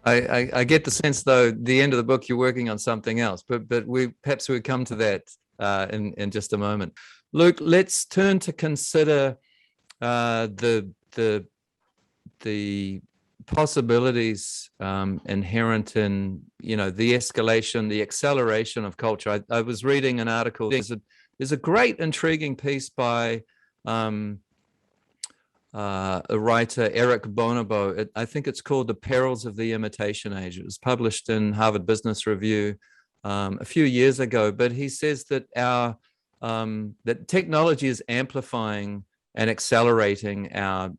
I get the sense, though, the end of the book, you're working on something else, but we perhaps we'll come to that in just a moment. Luke, let's turn to consider the possibilities inherent in, the escalation, the acceleration of culture. I was reading an article. There's a great intriguing piece by a writer, Eric Bonobo. I think it's called The Perils of the Imitation Age. It was published in Harvard Business Review a few years ago, but he says that that technology is amplifying and accelerating our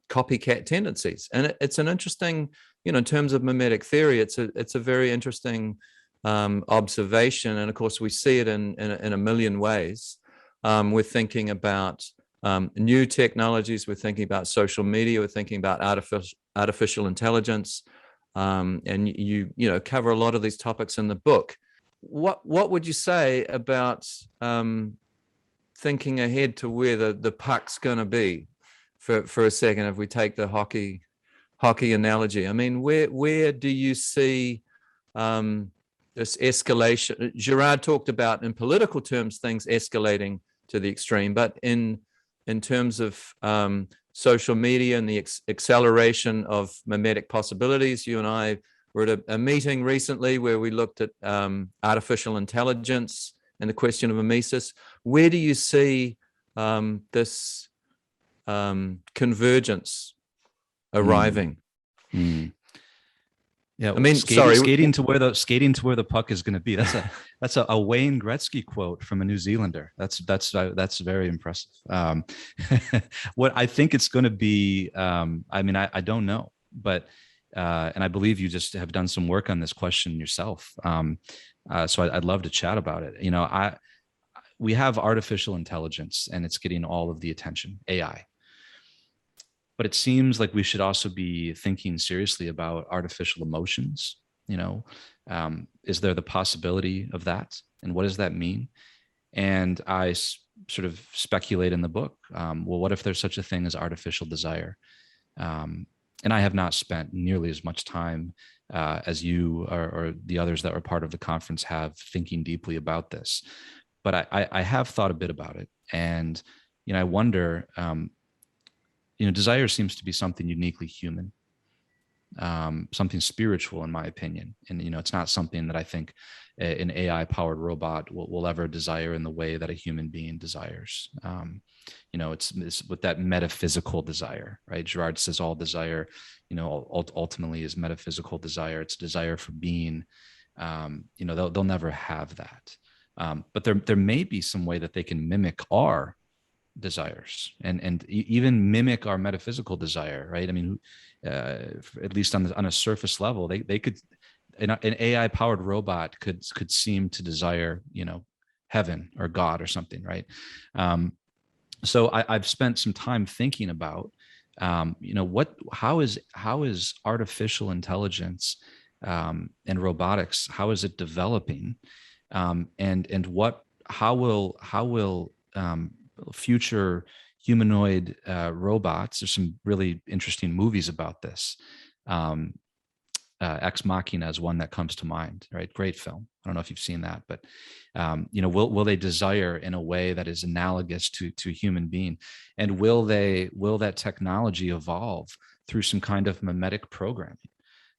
copycat tendencies. And it's an interesting, in terms of mimetic theory, it's a very interesting observation. And of course, we see it in a million ways. We're thinking about new technologies. We're thinking about social media. We're thinking about artificial intelligence. And you cover a lot of these topics in the book. What would you say about thinking ahead to where the puck's going to be for a second, if we take the hockey analogy? I mean, where do you see this escalation? Girard talked about, in political terms, things escalating to the extreme, but in terms of social media and the acceleration of mimetic possibilities, you and I were at a meeting recently where we looked at artificial intelligence and the question of mimesis. Where do you see this convergence arriving? Yeah, I mean, skating to where the puck is going to be. That's a Wayne Gretzky quote from a New Zealander. That's very impressive. What I think it's going to be, I don't know, but and I believe you just have done some work on this question yourself. So I'd love to chat about it. We have artificial intelligence, and it's getting all of the attention, AI. But it seems like we should also be thinking seriously about artificial emotions. Is there the possibility of that? And what does that mean? And I sort of speculate in the book, well, what if there's such a thing as artificial desire? And I have not spent nearly as much time as you or the others that were part of the conference have thinking deeply about this. But I have thought a bit about it. And, I wonder, desire seems to be something uniquely human, something spiritual, in my opinion. And, it's not something that I think an AI-powered robot will ever desire in the way that a human being desires. It's with that metaphysical desire, right? Girard says all desire, ultimately is metaphysical desire. It's desire for being. They'll never have that. But there may be some way that they can mimic our desires and even mimic our metaphysical desire, right? I mean, at least on a surface level, they could, an AI powered robot could seem to desire, heaven or God or something, right? So I've spent some time thinking about, how is artificial intelligence and robotics, how is it developing, and how will future humanoid robots? There's some really interesting movies about this. Ex Machina is one that comes to mind, right? Great film. I don't know if you've seen that, but will they desire in a way that is analogous to a human being? And will that technology evolve through some kind of mimetic programming?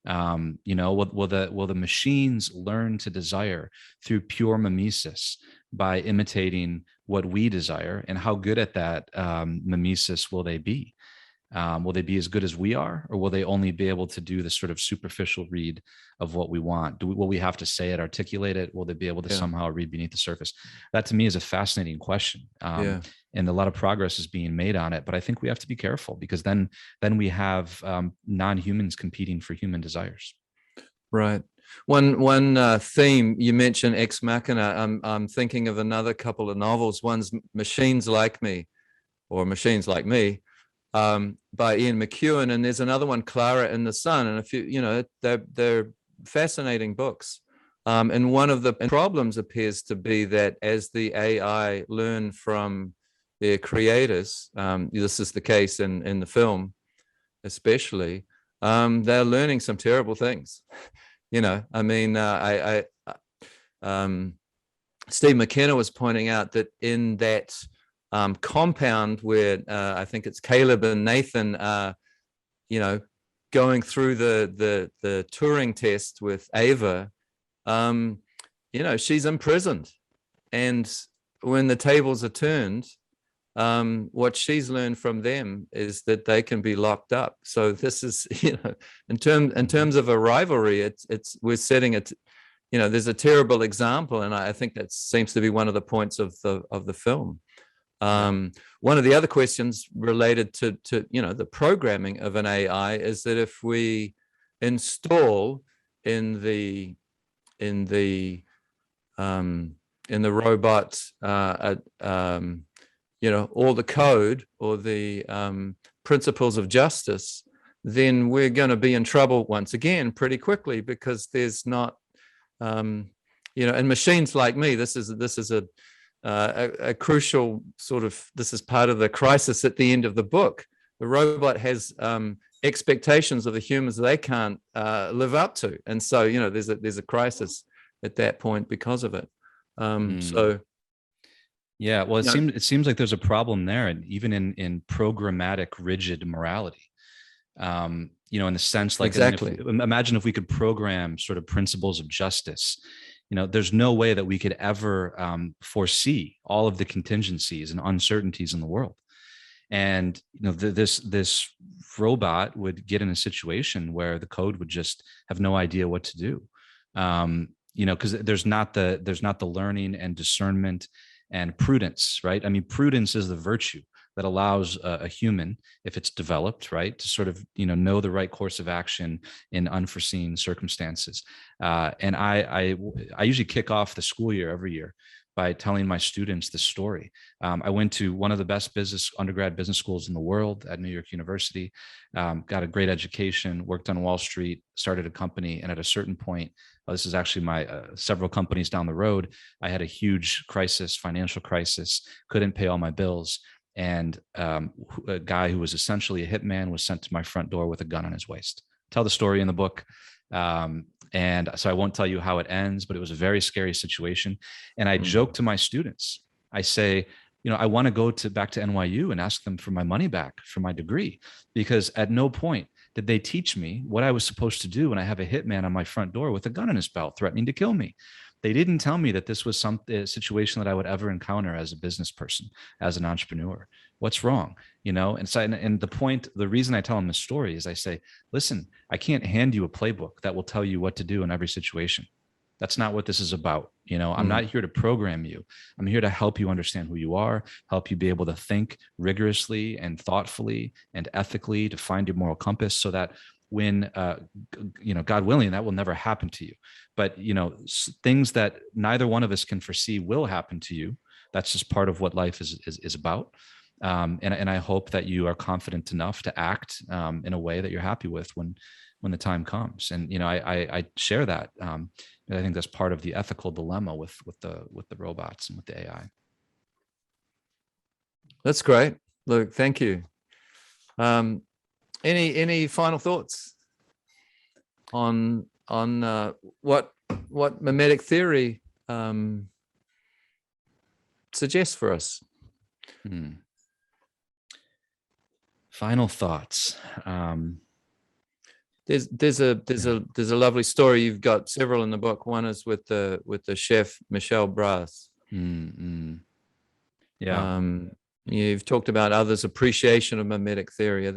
Will the machines learn to desire through pure mimesis by imitating what we desire? And how good at that mimesis will they be? Will they be as good as we are, or will they only be able to do the sort of superficial read of what we want? Will we have to say it, articulate it? Will they be able to somehow read beneath the surface? That to me is a fascinating question. And a lot of progress is being made on it, but I think we have to be careful, because then we have non-humans competing for human desires. Right. One theme you mentioned, Ex Machina. I'm thinking of another couple of novels. One's Machines Like Me, or Machines Like Me, by Ian McEwan, and there's another one, Clara in the Sun. And if they're fascinating books. And one of the problems appears to be that as the AI learn from their creators, this is the case in the film especially, they're learning some terrible things. I mean, Steve McKenna was pointing out that in that compound where I think it's Caleb and Nathan are, going through the Turing test with Ava, she's imprisoned. And when the tables are turned, what she's learned from them is that they can be locked up. So this is, in terms of a rivalry, we're setting it. There's a terrible example, and I think that seems to be one of the points of the film. One of the other questions related to the programming of an AI is that if we install in the robot all the code or the principles of justice, then we're going to be in trouble once again pretty quickly, because there's not and machines like me, this is a crucial sort of, this is part of the crisis at the end of the book. The robot has expectations of the humans they can't live up to, and so there's a crisis at that point because of it. So yeah, well, it seems like there's a problem there, and even in programmatic rigid morality. In the sense, like, exactly. Imagine if we could program sort of principles of justice. There's no way that we could ever foresee all of the contingencies and uncertainties in the world. And this robot would get in a situation where the code would just have no idea what to do. Because there's not the learning and discernment and prudence, right? I mean, prudence is the virtue that allows a human, if it's developed, right, to sort of, know the right course of action in unforeseen circumstances. And I usually kick off the school year every year by telling my students this story. I went to one of the best undergrad business schools in the world at New York University, got a great education, worked on Wall Street, started a company. And at a certain point, this is actually my several companies down the road, I had a huge crisis, financial crisis, couldn't pay all my bills. And a guy who was essentially a hitman was sent to my front door with a gun on his waist. Tell the story in the book. And so I won't tell you how it ends, but it was a very scary situation. And I joke to my students. I say, I want to go back to NYU and ask them for my money back for my degree, because at no point did they teach me what I was supposed to do when I have a hitman on my front door with a gun in his belt threatening to kill me. They didn't tell me that this was a situation that I would ever encounter as a business person, as an entrepreneur. What's wrong? And so, and the reason I tell them this story is I say, listen, I can't hand you a playbook that will tell you what to do in every situation. That's not what this is about. I'm not here to program you. I'm here to help you understand who you are, help you be able to think rigorously and thoughtfully and ethically to find your moral compass, so that when, God willing, that will never happen to you. But, things that neither one of us can foresee will happen to you. That's just part of what life is about. And I hope that you are confident enough to act in a way that you're happy with when the time comes. And, I share that. I think that's part of the ethical dilemma with the robots and with the AI. That's great, Luke. Thank you. Any final thoughts on what mimetic theory suggests for us? Final thoughts. There's a lovely story. You've got several in the book. One is with the chef Michel Brass. Yeah. You've talked about others' appreciation of mimetic theory. Are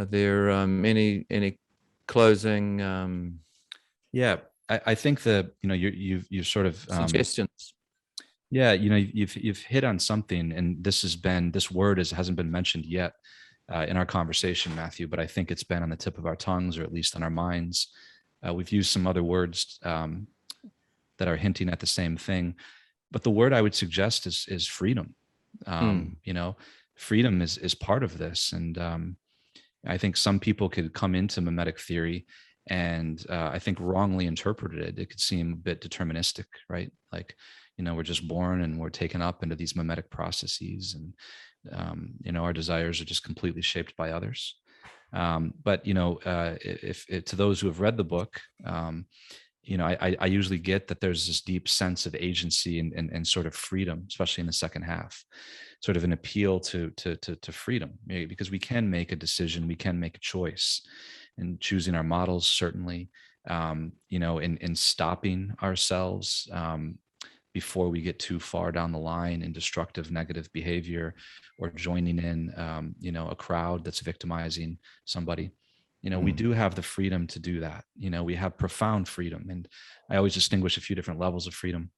there any closing? Yeah, I think you've sort of suggestions. Yeah, you've hit on something, and this word hasn't been mentioned yet in our conversation, Matthew, but I think it's been on the tip of our tongues, or at least on our minds. We've used some other words that are hinting at the same thing, but the word I would suggest is freedom. Freedom is part of this, and I think some people could come into mimetic theory and I think wrongly interpreted, it could seem a bit deterministic, right? Like, we're just born and we're taken up into these mimetic processes, and our desires are just completely shaped by others. But if to those who have read the book, I usually get that there's this deep sense of agency and sort of freedom, especially in the second half, sort of an appeal to freedom, because we can make a decision, we can make a choice, and choosing our models, certainly, in stopping ourselves before we get too far down the line in destructive, negative behavior, or joining in, a crowd that's victimizing somebody. We do have the freedom to do that. We have profound freedom. And I always distinguish a few different levels of freedom.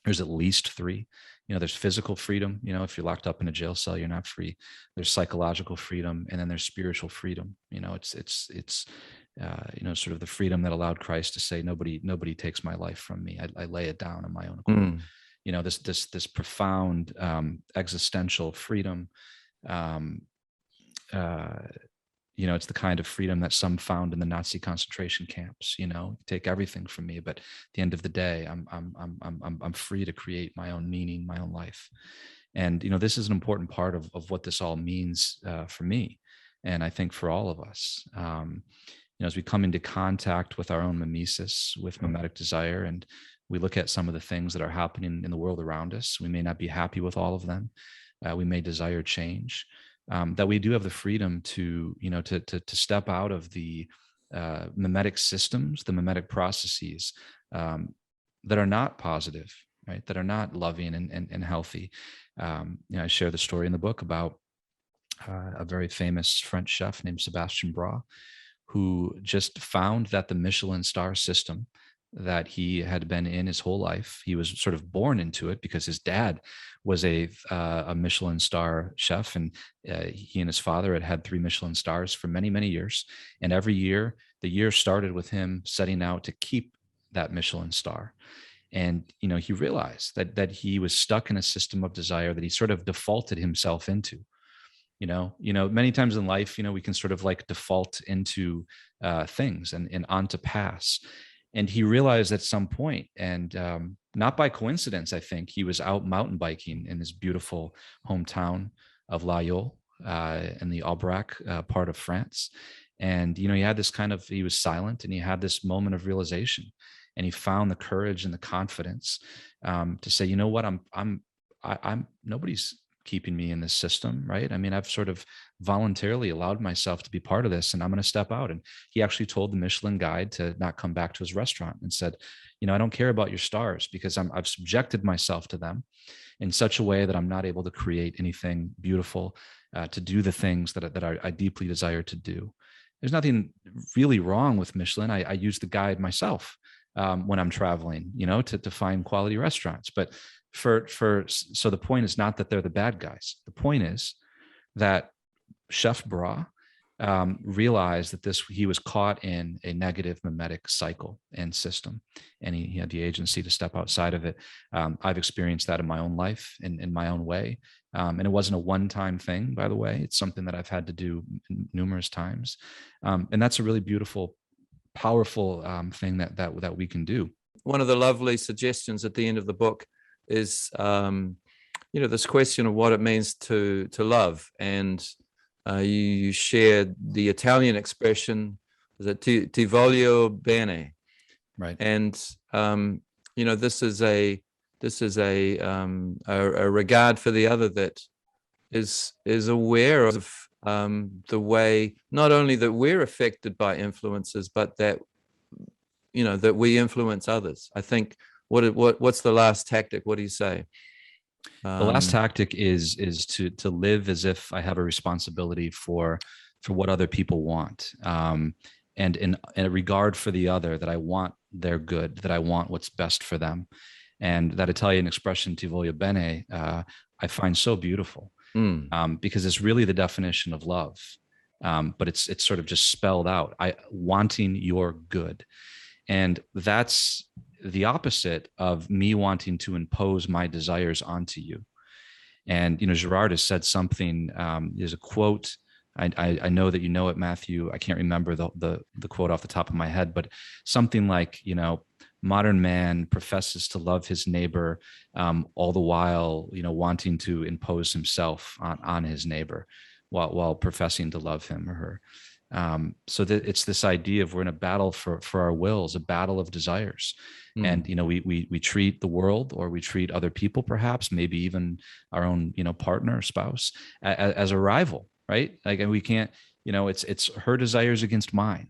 There's at least three. There's physical freedom. If you're locked up in a jail cell, you're not free. There's psychological freedom, and then there's spiritual freedom. It's sort of the freedom that allowed Christ to say, nobody takes my life from me. I lay it down on my own accord. This profound existential freedom. It's the kind of freedom that some found in the Nazi concentration camps. Take everything from me, but at the end of the day, I'm free to create my own meaning, my own life. And this is an important part of what this all means for me, and I think for all of us. As we come into contact with our own mimesis, with mimetic desire, and we look at some of the things that are happening in the world around us, we may not be happy with all of them. We may desire change. That we do have the freedom to step out of the mimetic systems, the mimetic processes that are not positive, right? That are not loving and healthy. I share the story in the book about a very famous French chef named Sebastien Bras, who just found that the Michelin star system that he had been in his whole life, he was sort of born into it because his dad was a Michelin star chef, and he and his father had 3 Michelin stars for many, many years. And every year, the year started with him setting out to keep that Michelin star. And he realized that he was stuck in a system of desire that he sort of defaulted himself into. Many times in life, we can sort of like default into things and onto paths. And he realized at some point, and not by coincidence, I think, he was out mountain biking in his beautiful hometown of La Yole in the Aubrac part of France. And, he had this he was silent, and he had this moment of realization, and he found the courage and the confidence to say, you know what, I'm nobody's keeping me in this system, right? I mean, I've sort of voluntarily allowed myself to be part of this, and I'm going to step out. And he actually told the Michelin guide to not come back to his restaurant, and said, I don't care about your stars, because I've subjected myself to them in such a way that I'm not able to create anything beautiful, to do the things that I deeply desire to do. There's nothing really wrong with Michelin. I use the guide myself when I'm traveling, to find quality restaurants. But so the point is not that they're the bad guys. The point is that Chef Bras realized that he was caught in a negative mimetic cycle and system, and he had the agency to step outside of it. I've experienced that in my own life, in my own way, and it wasn't a one-time thing, by the way. It's something that I've had to do numerous times, and that's a really beautiful, powerful thing that we can do. One of the lovely suggestions at the end of the book is this question of what it means to love, and you shared the Italian expression that ti voglio bene, right? And this is a regard for the other that is aware of the way not only that we're affected by influences, but that that we influence others. I think what's the last tactic? What do you say? The last tactic is to live as if I have a responsibility for what other people want, and in a regard for the other, that I want their good, that I want what's best for them. And that Italian expression "ti voglio bene" I find so beautiful, because it's really the definition of love, but it's sort of just spelled out. Wanting your good, and that's the opposite of me wanting to impose my desires onto you. And Girard has said something. There's a quote I know that you know it, Matthew. I can't remember the quote off the top of my head, but something like, modern man professes to love his neighbor, all the while, wanting to impose himself on his neighbor, while professing to love him or her. So that it's this idea of we're in a battle for our wills, a battle of desires. And, we treat the world, or we treat other people, perhaps, maybe even our own, partner or spouse, as a rival, right? Like, and we can't, it's her desires against mine.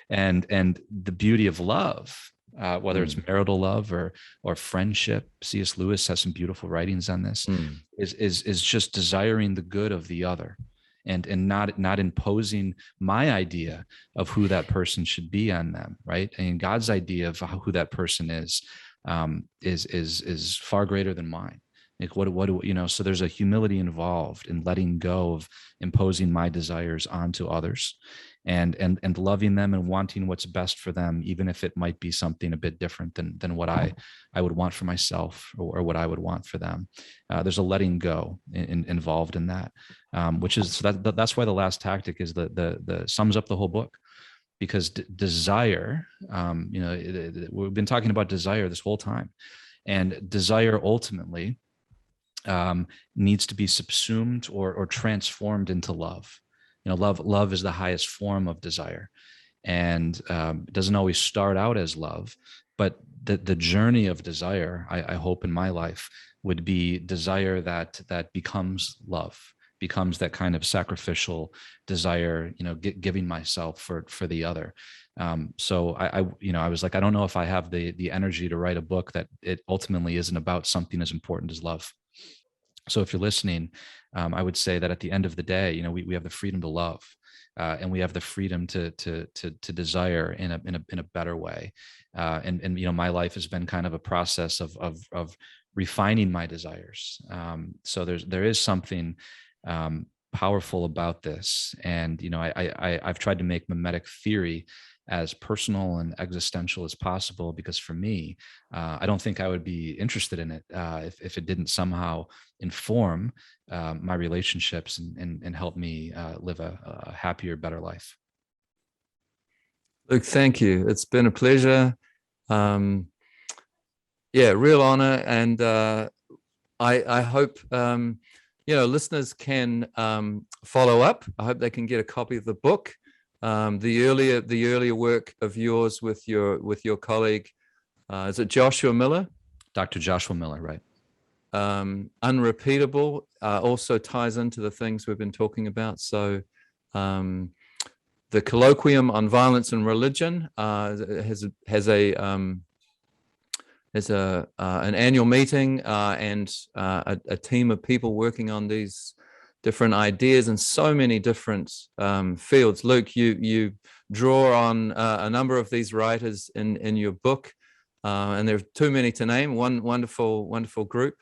and the beauty of love, whether it's marital love or friendship. C.S. Lewis has some beautiful writings on this, is just desiring the good of the other, and not imposing my idea of who that person should be on them, right? And God's idea of who that person is far greater than mine. Like, so there's a humility involved in letting go of imposing my desires onto others, and loving them and wanting what's best for them, even if it might be something a bit different than what I would want for myself, or what I would want for them. There's a letting go involved in that, which is, so that's why the last tactic is the sums up the whole book. Because desire, we've been talking about desire this whole time, and desire ultimately needs to be subsumed or transformed into love. Love is the highest form of desire, and it doesn't always start out as love, but the journey of desire, I hope in my life, would be desire that becomes love, becomes that kind of sacrificial desire, giving myself for the other. So I was like, I don't know if I have the energy to write a book that it ultimately isn't about something as important as love. So if you're listening, I would say that at the end of the day, we have the freedom to love, and we have the freedom to desire in a better way. And my life has been kind of a process of refining my desires. So there is something powerful about this, and I've tried to make mimetic theory as personal and existential as possible, because for me, I don't think I would be interested in it if it didn't somehow inform my relationships and help me live a happier, better life. Luke, thank you. It's been a pleasure. Real honor, and I hope listeners can follow up. I hope they can get a copy of the book. The earlier work of yours with your colleague, is it Joshua Miller? Dr. Joshua Miller, right? Unrepeatable also ties into the things we've been talking about. So the colloquium on violence and religion has an annual meeting and a team of people working on these different ideas in so many different fields. Luke, you draw on a number of these writers in your book, and there are too many to name. One wonderful group,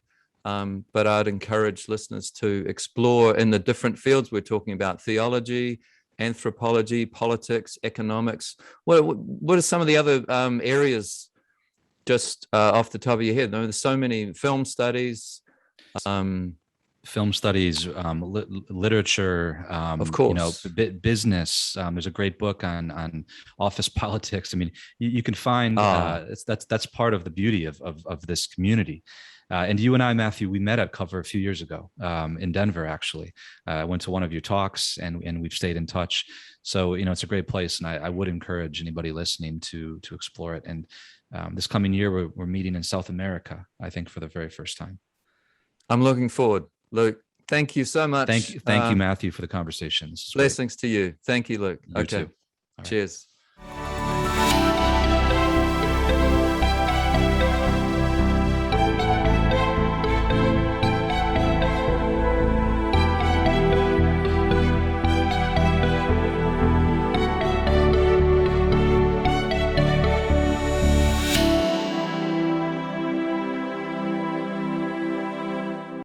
but I'd encourage listeners to explore in the different fields we're talking about: theology, anthropology, politics, economics. What are some of the other areas, just off the top of your head? There's so many: film studies, literature, of course, business. There's a great book on office politics. I mean, you can find that's part of the beauty of this community. And you and I, Matthew, we met at Cover a few years ago in Denver. Actually, I went to one of your talks, and we've stayed in touch. So it's a great place, and I would encourage anybody listening to explore it. And this coming year, we're meeting in South America, I think, for the very first time. I'm looking forward. Luke, thank you so much. Thank you, Matthew, for the conversations. Blessings to you. Thank you, Luke. You too. Cheers.